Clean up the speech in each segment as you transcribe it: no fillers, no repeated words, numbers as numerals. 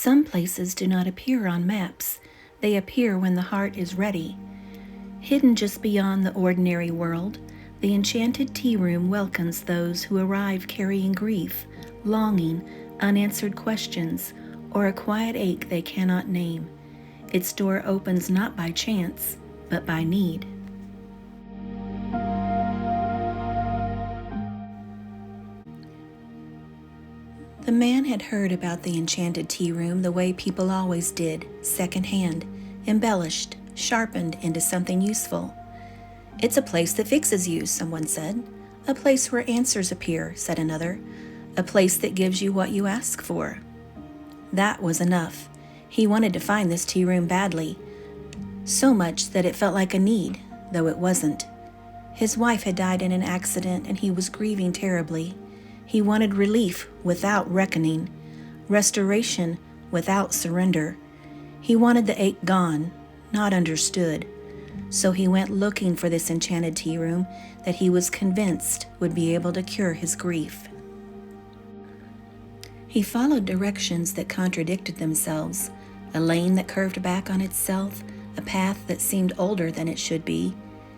Some places do not appear on maps. They appear when the heart is ready. Hidden just beyond the ordinary world, the Enchanted Tea Room welcomes those who arrive carrying grief, longing, unanswered questions, or a quiet ache they cannot name. Its door opens not by chance, but by need. The man had heard about the Enchanted Tea Room the way people always did, secondhand, embellished, sharpened into something useful. "It's a place that fixes you," someone said. "A place where answers appear," said another. "A place that gives you what you ask for." That was enough. He wanted to find this tea room badly, so much that it felt like a need, though it wasn't. His wife had died in an accident and he was grieving terribly. He wanted relief without reckoning, restoration without surrender. He wanted the ache gone, not understood. So he went looking for this enchanted tea room that he was convinced would be able to cure his grief. He followed directions that contradicted themselves, a lane that curved back on itself, a path that seemed older than it should be.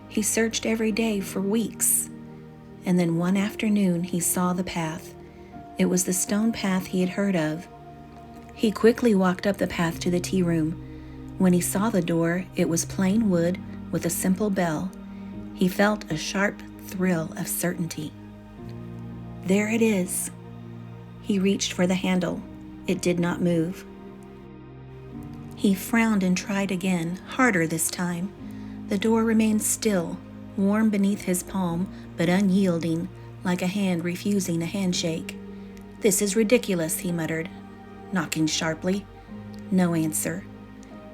He searched every day for weeks. And then one afternoon he saw the path. It was the stone path he had heard of. He quickly walked up the path to the tea room. When he saw the door, it was plain wood with a simple bell. He felt a sharp thrill of certainty. There it is. He reached for the handle. It did not move. He frowned and tried again, harder this time. The door remained still, warm beneath his palm, but unyielding, like a hand refusing a handshake. "This is ridiculous," he muttered, knocking sharply. No answer.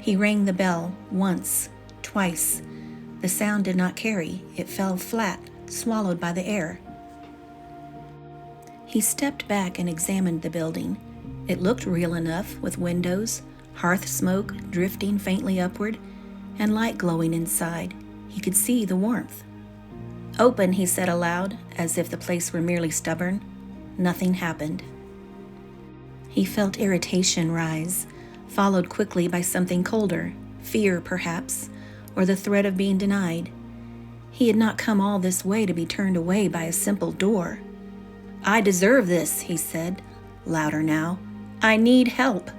He rang the bell once, twice. The sound did not carry. It fell flat, swallowed by the air. He stepped back and examined the building. It looked real enough, with windows, hearth smoke drifting faintly upward, and light glowing inside. He could see the warmth. "Open," he said aloud, as if the place were merely stubborn. Nothing happened. He felt irritation rise, followed quickly by something colder, fear perhaps, or the threat of being denied. He had not come all this way to be turned away by a simple door. "I deserve this," he said, louder now. "I need help."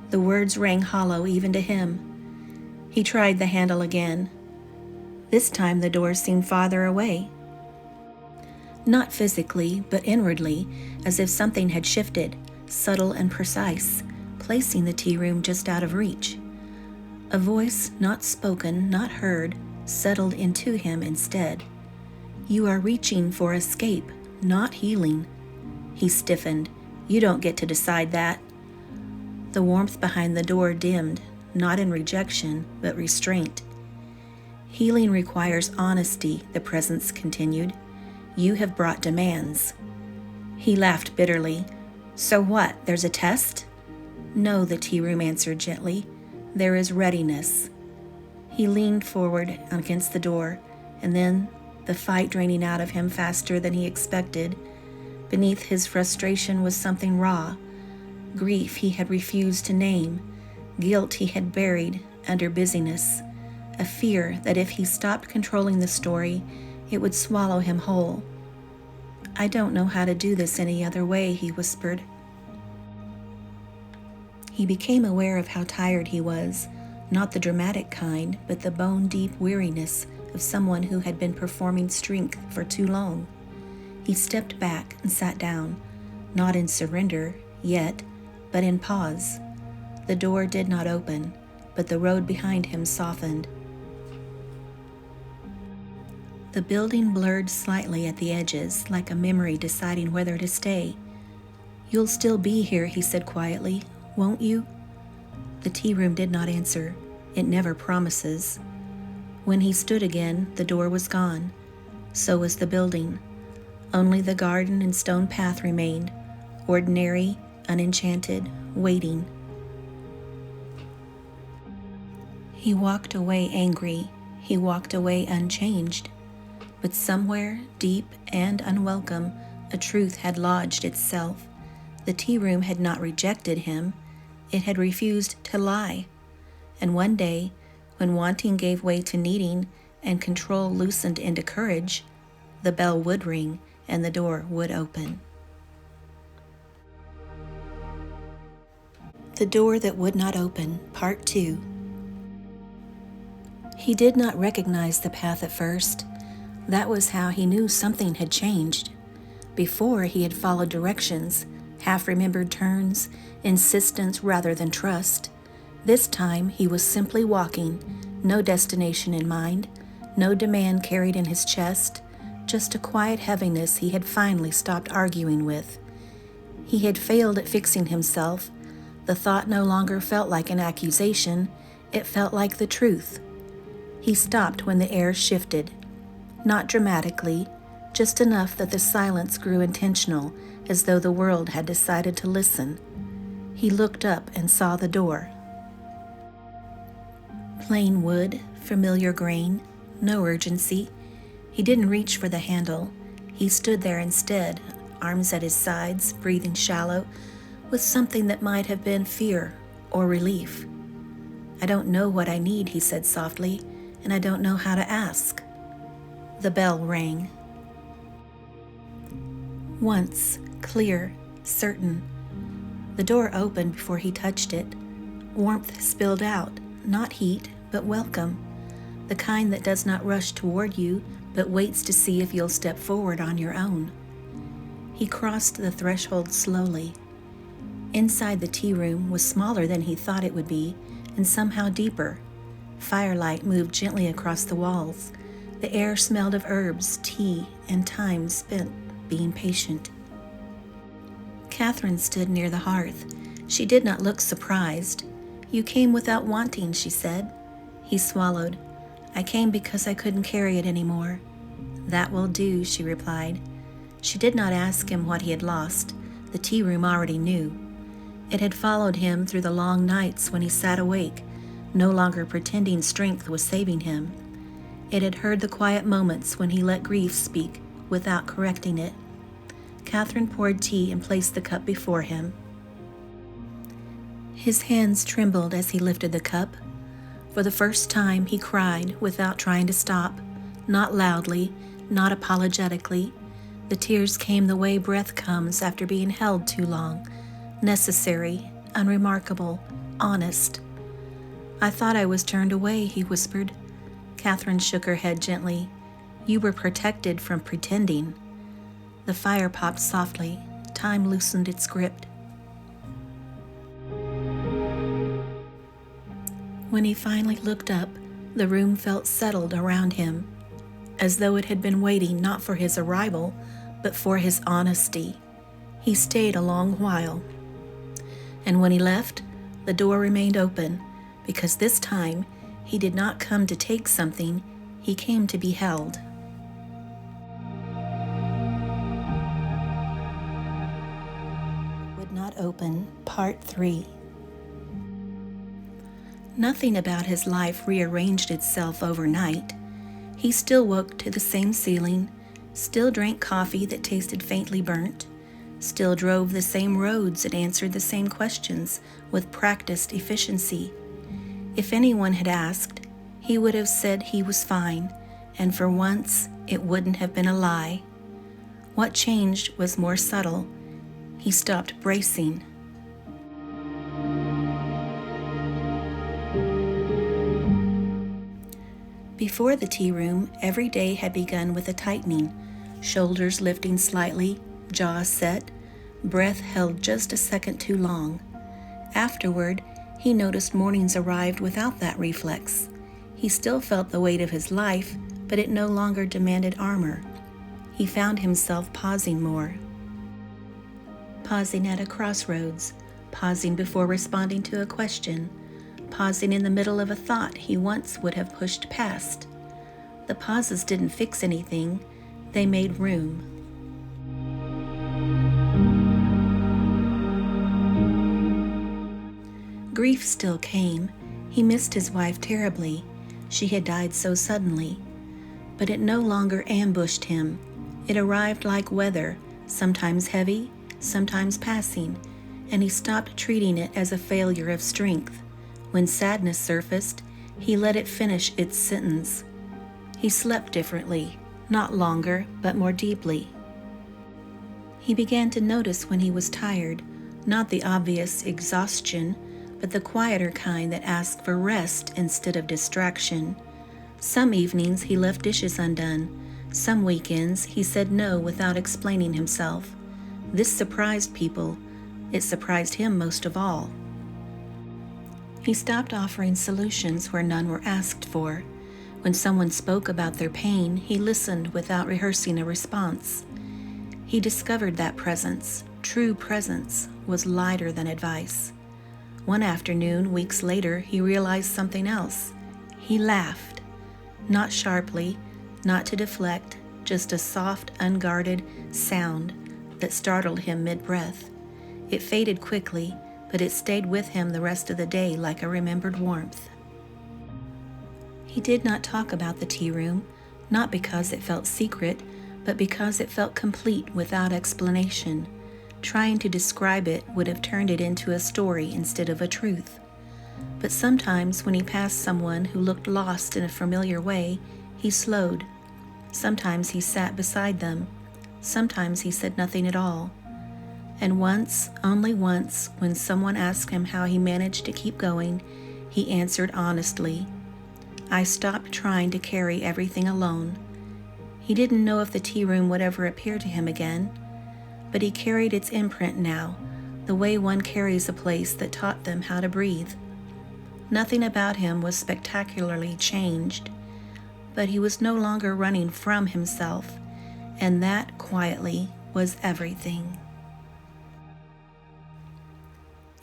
The words rang hollow even to him. He tried the handle again. This time the door seemed farther away. Not physically, but inwardly, as if something had shifted, subtle and precise, placing the tea room just out of reach. A voice, not spoken, not heard, settled into him instead. "You are reaching for escape, not healing." He stiffened. "You don't get to decide that." The warmth behind the door dimmed, not in rejection, but restraint. "Healing requires honesty," the presence continued. "You have brought demands." He laughed bitterly. "So what, there's a test?" "No," the tea room answered gently. "There is readiness." He leaned forward against the door, and then, the fight draining out of him faster than he expected, beneath his frustration was something raw, grief he had refused to name, guilt he had buried under busyness, a fear that if he stopped controlling the story, it would swallow him whole. "I don't know how to do this any other way," he whispered. He became aware of how tired he was, not the dramatic kind, but the bone-deep weariness of someone who had been performing strength for too long. He stepped back and sat down, not in surrender yet, but in pause. The door did not open, but the road behind him softened. The building blurred slightly at the edges, like a memory deciding whether to stay. "You'll still be here," he said quietly, "won't you?" The tea room did not answer. It never promises. When he stood again, the door was gone. So was the building. Only the garden and stone path remained, ordinary, unenchanted, waiting. He walked away angry. He walked away unchanged. But somewhere, deep and unwelcome, a truth had lodged itself. The tea room had not rejected him. It had refused to lie. And one day, when wanting gave way to needing and control loosened into courage, the bell would ring and the door would open. The Door That Would Not Open, Part 2. He did not recognize the path at first. That was how he knew something had changed. Before, he had followed directions, half-remembered turns, insistence rather than trust. This time, he was simply walking, no destination in mind, no demand carried in his chest, just a quiet heaviness he had finally stopped arguing with. He had failed at fixing himself. The thought no longer felt like an accusation, it felt like the truth. He stopped when the air shifted. Not dramatically, just enough that the silence grew intentional, as though the world had decided to listen. He looked up and saw the door. Plain wood, familiar grain, no urgency. He didn't reach for the handle. He stood there instead, arms at his sides, breathing shallow, with something that might have been fear or relief. "I don't know what I need," he said softly, "and I don't know how to ask." The bell rang. Once, clear, certain. The door opened before he touched it. Warmth spilled out, not heat, but welcome. The kind that does not rush toward you, but waits to see if you'll step forward on your own. He crossed the threshold slowly. Inside the tea room was smaller than he thought it would be, and somehow deeper. Firelight moved gently across the walls. The air smelled of herbs, tea, and time spent being patient. Catherine stood near the hearth. She did not look surprised. "You came without wanting," she said. He swallowed. "I came because I couldn't carry it anymore." "That will do," she replied. She did not ask him what he had lost. The tea room already knew. It had followed him through the long nights when he sat awake, no longer pretending strength was saving him. It had heard the quiet moments when he let grief speak without correcting it. Catherine poured tea and placed the cup before him. His hands trembled as he lifted the cup. For the first time, he cried without trying to stop, not loudly, not apologetically. The tears came the way breath comes after being held too long. Necessary, unremarkable, honest. "I thought I was turned away," he whispered. Catherine shook her head gently. "You were protected from pretending." The fire popped softly. Time loosened its grip. When he finally looked up, the room felt settled around him, as though it had been waiting not for his arrival, but for his honesty. He stayed a long while. And when he left, the door remained open, because this time he did not come to take something, he came to be held. Would Not Open, Part 3. Nothing about his life rearranged itself overnight. He still woke to the same ceiling, still drank coffee that tasted faintly burnt, still drove the same roads and answered the same questions with practiced efficiency. If anyone had asked, he would have said he was fine, and for once it wouldn't have been a lie. What changed was more subtle. He stopped bracing. Before the tea room, every day had begun with a tightening, shoulders lifting slightly, jaw set, breath held just a second too long. Afterward, he noticed mornings arrived without that reflex. He still felt the weight of his life, but it no longer demanded armor. He found himself pausing more. Pausing at a crossroads, pausing before responding to a question, pausing in the middle of a thought he once would have pushed past. The pauses didn't fix anything, they made room. Grief still came. He missed his wife terribly. She had died so suddenly. But it no longer ambushed him. It arrived like weather, sometimes heavy, sometimes passing. and he stopped treating it as a failure of strength. When sadness surfaced, he let it finish its sentence. He slept differently, not longer, but more deeply. He began to notice when he was tired, not the obvious exhaustion, but the quieter kind that asked for rest instead of distraction. Some evenings he left dishes undone. Some weekends he said no without explaining himself. This surprised people. It surprised him most of all. He stopped offering solutions where none were asked for. When someone spoke about their pain, he listened without rehearsing a response. He discovered that presence, true presence, was lighter than advice. One afternoon, weeks later, he realized something else. He laughed. Not sharply, not to deflect, just a soft, unguarded sound that startled him mid-breath. It faded quickly, but it stayed with him the rest of the day like a remembered warmth. He did not talk about the tea room, not because it felt secret, but because it felt complete without explanation. Trying to describe it would have turned it into a story instead of a truth. But sometimes when he passed someone who looked lost in a familiar way, he slowed. Sometimes he sat beside them. Sometimes he said nothing at all. And once, only once, when someone asked him how he managed to keep going, he answered honestly, "I stopped trying to carry everything alone." He didn't know if the tea room would ever appear to him again, but he carried its imprint now, the way one carries a place that taught them how to breathe. Nothing about him was spectacularly changed, but he was no longer running from himself, and that, quietly, was everything.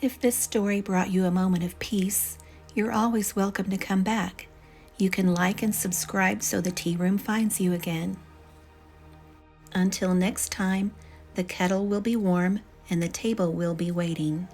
If this story brought you a moment of peace, you're always welcome to come back. You can like and subscribe so the tea room finds you again. Until next time, the kettle will be warm and the table will be waiting.